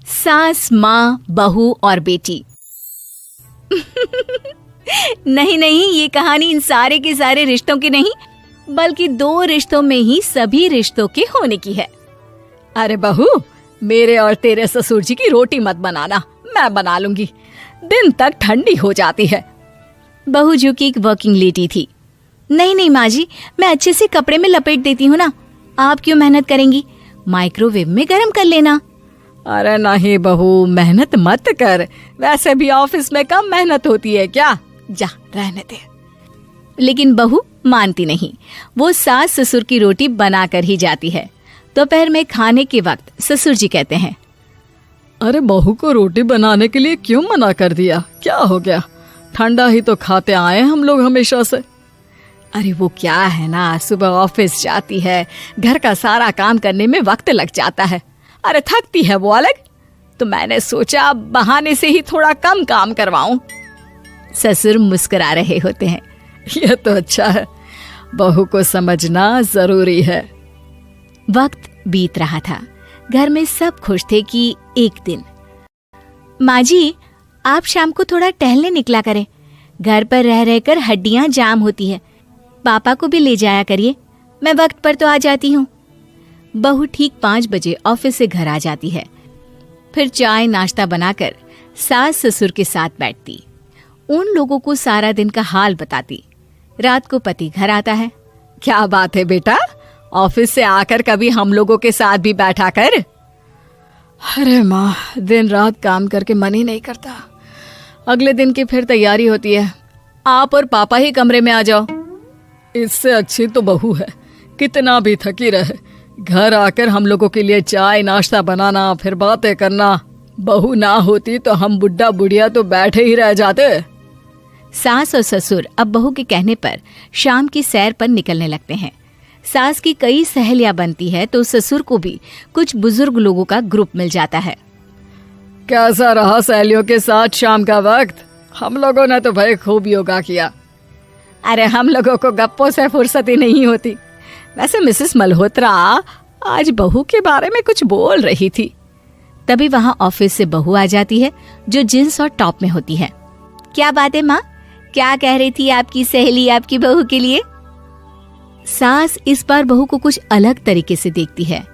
सास, माँ, बहू और बेटी। नहीं नहीं, ये कहानी इन सारे के सारे रिश्तों की नहीं, बल्कि दो रिश्तों में ही सभी रिश्तों के होने की है। अरे बहू, मेरे और तेरे ससुर जी की रोटी मत बनाना, मैं बना लूंगी, दिन तक ठंडी हो जाती है। बहू जो कि एक वर्किंग लेडी थी। नहीं नहीं माँ जी, मैं अच्छे से कपड़े में लपेट देती हूँ ना, आप क्यों मेहनत करेंगी, माइक्रोवेव में गर्म कर लेना। अरे नहीं बहू, मेहनत मत कर, वैसे भी ऑफिस में कम मेहनत होती है क्या, जा रहने दे। लेकिन बहू मानती नहीं, वो सास ससुर की रोटी बना कर ही जाती है। दोपहर में खाने के वक्त ससुर जी कहते हैं, अरे बहू को रोटी बनाने के लिए क्यों मना कर दिया, क्या हो गया, ठंडा ही तो खाते आए हम लोग हमेशा से। अरे वो क्या है ना, सुबह ऑफिस जाती है, घर का सारा काम करने में वक्त लग जाता है, अरे थकती है वो अलग, तो मैंने सोचा बहाने से ही थोड़ा कम काम करवाऊं। ससुर मुस्कुरा रहे होते हैं। ये तो अच्छा है, बहू को समझना जरूरी है। वक्त बीत रहा था, घर में सब खुश थे कि एक दिन, माँ जी आप शाम को थोड़ा टहलने निकला करें, घर पर रह रहकर हड्डियां जाम होती है, पापा को भी ले जाया करिए, मैं वक्त पर तो आ जाती हूँ। बहू ठीक 5 बजे ऑफिस से घर आ जाती है। फिर चाय नाश्ता बनाकर सास ससुर के साथ बैठती, उन लोगों को सारा दिन का हाल बताती। रात को पति घर आता है। क्या बात है बेटा, ऑफिस से आकर कभी हम लोगों के साथ भी बैठा कर। अरे माँ, दिन रात काम करके मन ही नहीं करता, अगले दिन की फिर तैयारी होती है, आप और पापा ही कमरे में आ जाओ। इससे अच्छी तो बहू है, कितना भी थकी रहे, घर आकर हम लोगों के लिए चाय नाश्ता बनाना, फिर बातें करना। बहू ना होती तो हम बुढ़ा बुढ़िया तो बैठे ही रह जाते। सास और ससुर अब बहू के कहने पर शाम की सैर पर निकलने लगते हैं। सास की कई सहेलियां बनती है तो ससुर को भी कुछ बुजुर्ग लोगों का ग्रुप मिल जाता है। कैसा रहा सहेलियों के साथ शाम का वक्त? हम लोगों ने तो भाई खूब योगा किया। अरे हम लोगों को गप्पों से फुर्सत ही नहीं होती। वैसे मिसेस मल्होत्रा आज बहू के बारे में कुछ बोल रही थी। तभी वहां ऑफिस से बहू आ जाती है जो जींस और टॉप में होती है। क्या बात है माँ, क्या कह रही थी आपकी सहेली आपकी बहू के लिए? सास इस बार बहू को कुछ अलग तरीके से देखती है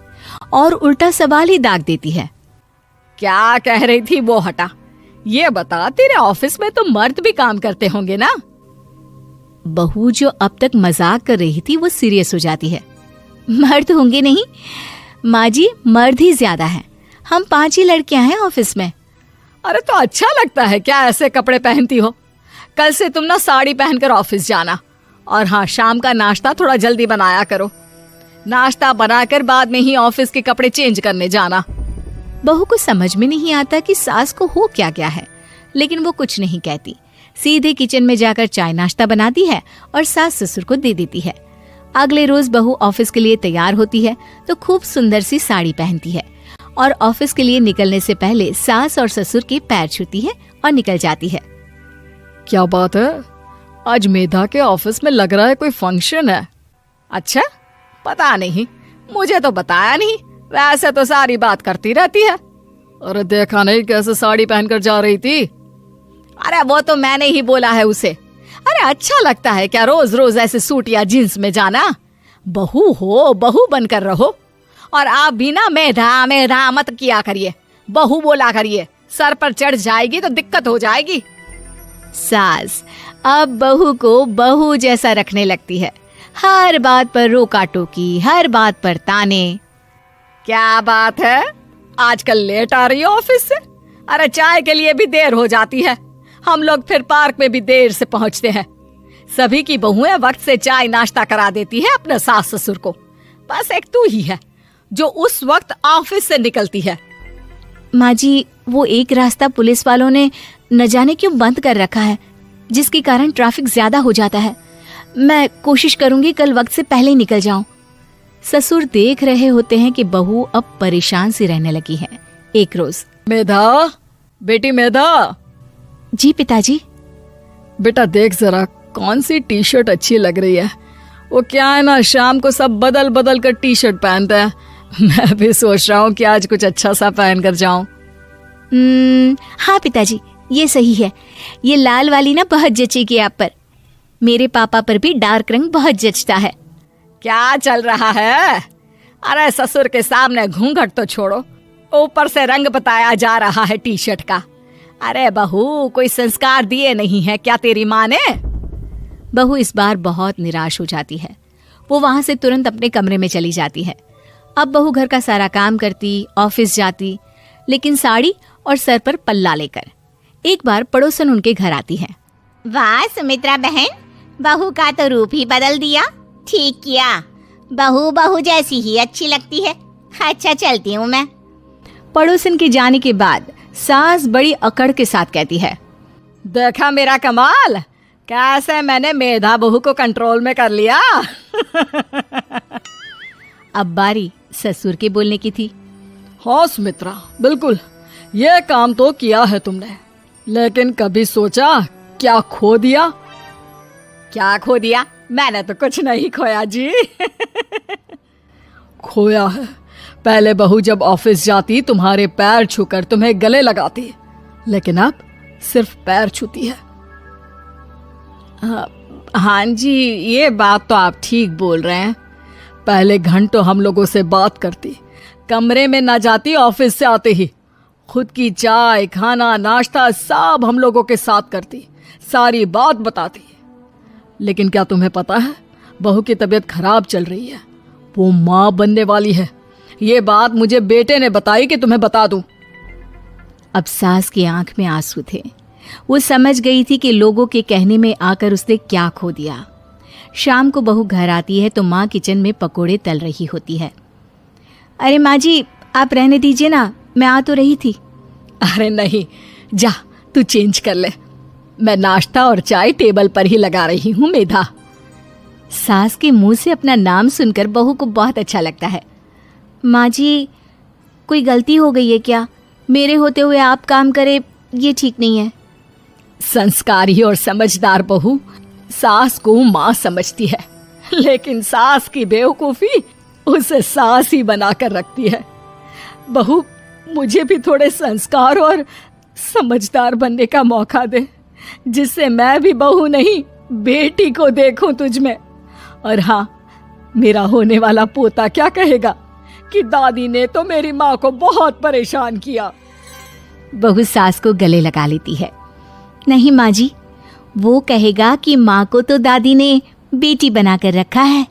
और उल्टा सवाल ही दाग देती है। क्या कह रही थी वो हटा, ये बता, तेरे ऑफिस में तो मर्द भी काम करते होंगे ना? बहू जो अब तक मजाक कर रही थी वो सीरियस हो जाती है। मर्द होंगे नहीं माँ जी, मर्द ही ज्यादा है, हम 5 ही लड़कियां हैं ऑफिस में। अरे तो अच्छा लगता है क्या ऐसे कपड़े पहनती हो? कल से तुम ना साड़ी पहनकर ऑफिस जाना, और हाँ, शाम का नाश्ता थोड़ा जल्दी बनाया करो, नाश्ता बनाकर बाद में ही ऑफिस के कपड़े चेंज करने जाना। बहू को समझ में नहीं आता कि सास को हो क्या गया है, लेकिन वो कुछ नहीं कहती, सीधे किचन में जाकर चाय नाश्ता बनाती है और सास ससुर को दे देती है। अगले रोज बहू ऑफिस के लिए तैयार होती है तो खूब सुंदर सी साड़ी पहनती है और ऑफिस के लिए निकलने से पहले सास और ससुर के पैर छूती है और निकल जाती है। क्या बात है, आज मेधा के ऑफिस में लग रहा है कोई फंक्शन है। अच्छा, पता नहीं, मुझे तो बताया नहीं, वैसे तो सारी बात करती रहती है। अरे देखा नहीं कैसे साड़ी पहनकर जा रही थी? अरे वो तो मैंने ही बोला है उसे। अरे अच्छा लगता है क्या रोज रोज ऐसे सूट या जींस में जाना? बहू हो, बहू बनकर रहो, और आप भी ना मेधा मेधा मत किया करिए, बहू बोला करिए, सर पर चढ़ जाएगी तो दिक्कत हो जाएगी। सास अब बहू को बहू जैसा रखने लगती है, हर बात पर रोका टोकी, हर बात पर ताने। क्या बात है, आजकल लेट आ रही है ऑफिस से? अरे चाय के लिए भी देर हो जाती है, हम लोग फिर पार्क में भी देर से पहुंचते हैं। सभी की बहुएं वक्त से चाय नाश्ता करा देती है अपने सास ससुर को, बस एक तू ही है जो उस वक्त ऑफिस से निकलती है। माँ जी, वो एक रास्ता पुलिस वालों ने न जाने क्यों बंद कर रखा है, जिसके कारण ट्रैफिक ज्यादा हो जाता है। मैं कोशिश करूंगी कल वक्त से पहले निकल जाऊं। ससुर देख रहे होते हैं कि बहू अब परेशान सी रहने लगी है। एक रोज, मेधा, बेटी मेधा। जी पिताजी। बेटा देख जरा कौन सी टी शर्ट अच्छी लग रही है। वो क्या है ना, शाम को सब बदल बदल कर टी शर्ट पहनते हैं, मैं भी सोच रहा हूँ कि आज कुछ अच्छा सा पहन कर जाऊं। हाँ पिताजी, ये सही है। ये लाल वाली ना बहुत जचेगी आप पर। मेरे पापा पर भी डार्क रंग बहुत जचता है। क्या चल रहा है? अरे ससुर के सामने घूंघट तो छोड़ो, ऊपर से रंग बताया जा रहा है टी शर्ट का। अरे बहू, कोई संस्कार दिए नहीं है क्या तेरी माँ ने? बहू इस बार बहुत निराश हो जाती है। वो वहां से तुरंत अपने कमरे में चली जाती है। अब बहू घर का सारा काम करती, ऑफिस जाती, लेकिन साड़ी और सर पर पल्ला लेकर। एक बार पड़ोसन उनके घर आती है। वाह सुमित्रा बहन, बहू का तो रूप ही बदल दिया। ठीक किया, बहू बहू जैसी ही अच्छी लगती है। अच्छा चलती हूँ मैं। पड़ोसन के जाने के बाद सास बड़ी अकड़ के साथ कहती है, देखा मेरा कमाल, कैसे मैंने मेधा बहू को कंट्रोल में कर लिया। अब बारी ससुर के बोलने की थी। हाँ सुमित्रा, बिल्कुल ये काम तो किया है तुमने, लेकिन कभी सोचा क्या खो दिया? क्या खो दिया? मैंने तो कुछ नहीं खोया जी। खोया है, पहले बहू जब ऑफिस जाती तुम्हारे पैर छूकर तुम्हें गले लगाती, लेकिन अब सिर्फ पैर छूती है। हाँ जी, ये बात तो आप ठीक बोल रहे हैं। पहले घंटों हम लोगों से बात करती, कमरे में ना जाती, ऑफिस से आते ही खुद की चाय, खाना, नाश्ता सब हम लोगों के साथ करती, सारी बात बताती। लेकिन क्या तुम्हें पता है, बहू की तबीयत खराब चल रही है, वो माँ बनने वाली है। ये बात मुझे बेटे ने बताई कि तुम्हें बता दूं। अब सास की आंख में आंसू थे। वो समझ गई थी कि लोगों के कहने में आकर उसने क्या खो दिया। शाम को बहू घर आती है तो माँ किचन में पकोड़े तल रही होती है। अरे माँ जी, आप रहने दीजिए ना, मैं आ तो रही थी। अरे नहीं, जा तू चेंज कर ले, मैं नाश्ता और चाय टेबल पर ही लगा रही हूँ मेधा। सास के मुंह से अपना नाम सुनकर बहू को बहुत अच्छा लगता है। माँ जी, कोई गलती हो गई है क्या? मेरे होते हुए आप काम करे, ये ठीक नहीं है। संस्कारी और समझदार बहू सास को माँ समझती है, लेकिन सास की बेवकूफी उसे सास ही बनाकर रखती है। बहू, मुझे भी थोड़े संस्कार और समझदार बनने का मौका दे, जिससे मैं भी बहू नहीं बेटी को देखूं तुझ में। और हाँ, मेरा होने वाला पोता क्या कहेगा कि दादी ने तो मेरी माँ को बहुत परेशान किया। बहू सास को गले लगा लेती है। नहीं माँ जी, वो कहेगा कि माँ को तो दादी ने बेटी बनाकर रखा है।